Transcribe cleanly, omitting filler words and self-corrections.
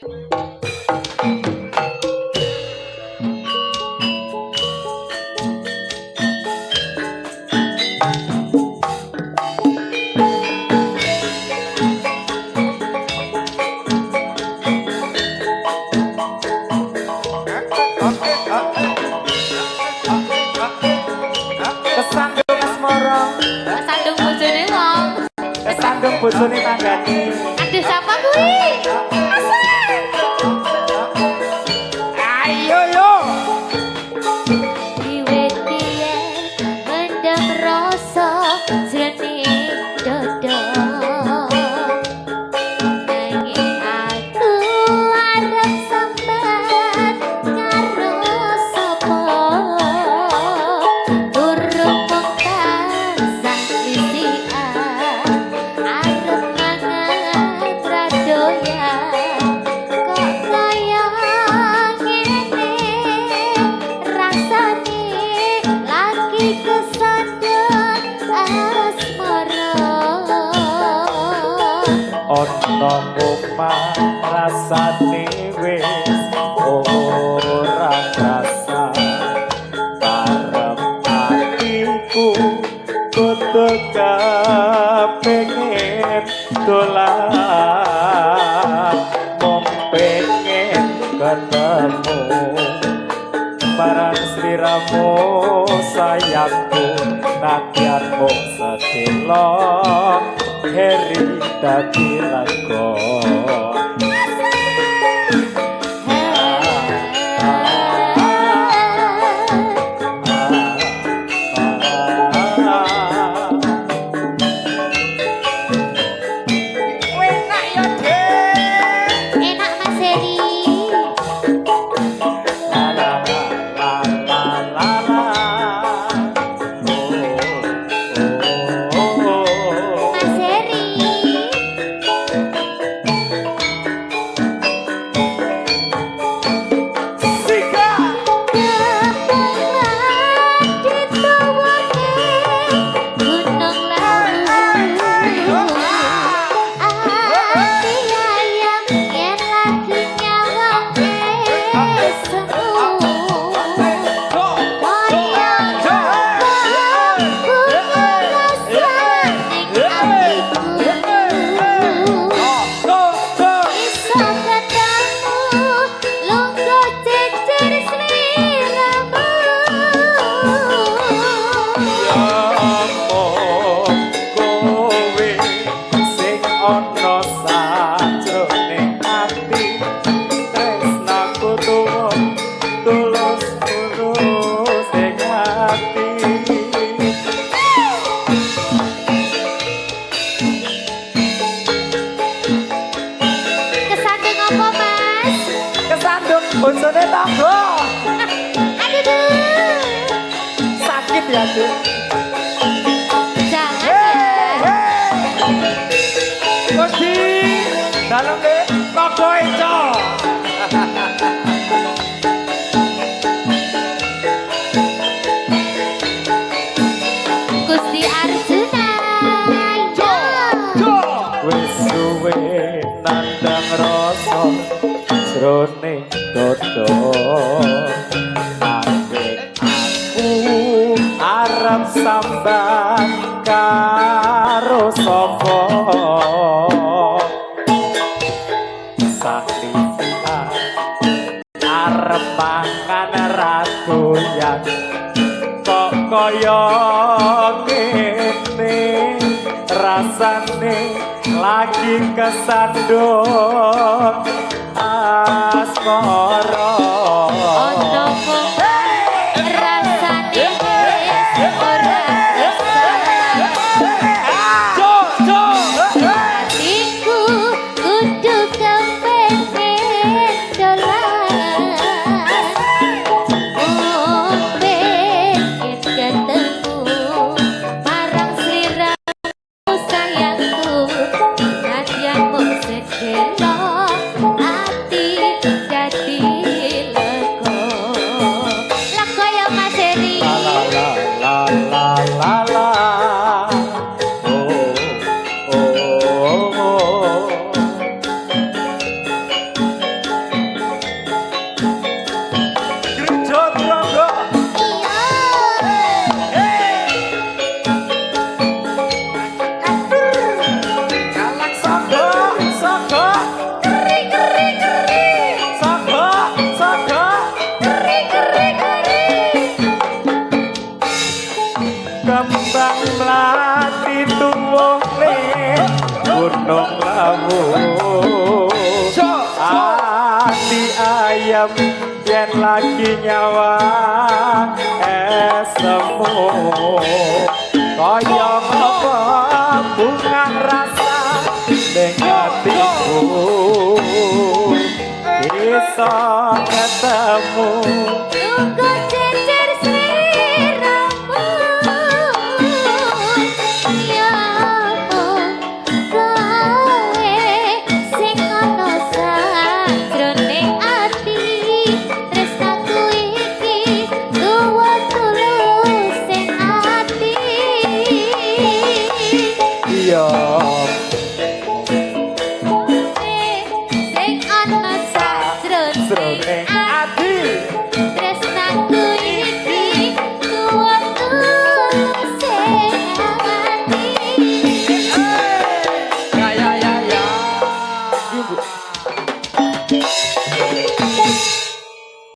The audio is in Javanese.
Kesandung asmara, Kesandung bojone wong. kesandung bojone tanggane. Aduh siapa kuwi? Ayo yo. Wiwit biyen mendem rasa jroning dodo. Nanging aku arep sampean karo sapa? Durung mung tansah isian arep mangan radoyan. Kok kaya ngene rasane lagi kesandung asmara. Ono omah rasane wis ora rasa arep atiku kudu kepengin dolan mung pengen ketemu marang sliramu sayangku nadyan mung sedelo heri dadi lakon. Enak Mas Heri. Mas Heri. Bojone tangga. Aduh. Sakit ya, Dik. Jangan. Gusti, dalem Dik, tangga ijo. Gusti Arjuna. Wis suwe nandang rasa jroning dodo nanging aku arep sambat karo sapa sakrifat arep mangan radoyan kok kaya ngene rasane lagi kesandung asmara. Ono mung rasane ora hatiku kudu kepengen dolan pengen ketemu marang sliramu sayangku nadyan mung sedelo ayam yen lagi nyawa esemu kaya apa bunga rasa ning atiku bisa ketemu Tunggu cecer sliramu Ya ampun kowe sing ana sajroning ati tresnaku iki tuwa tulus sing ati iya sing ana sajroning sroning ati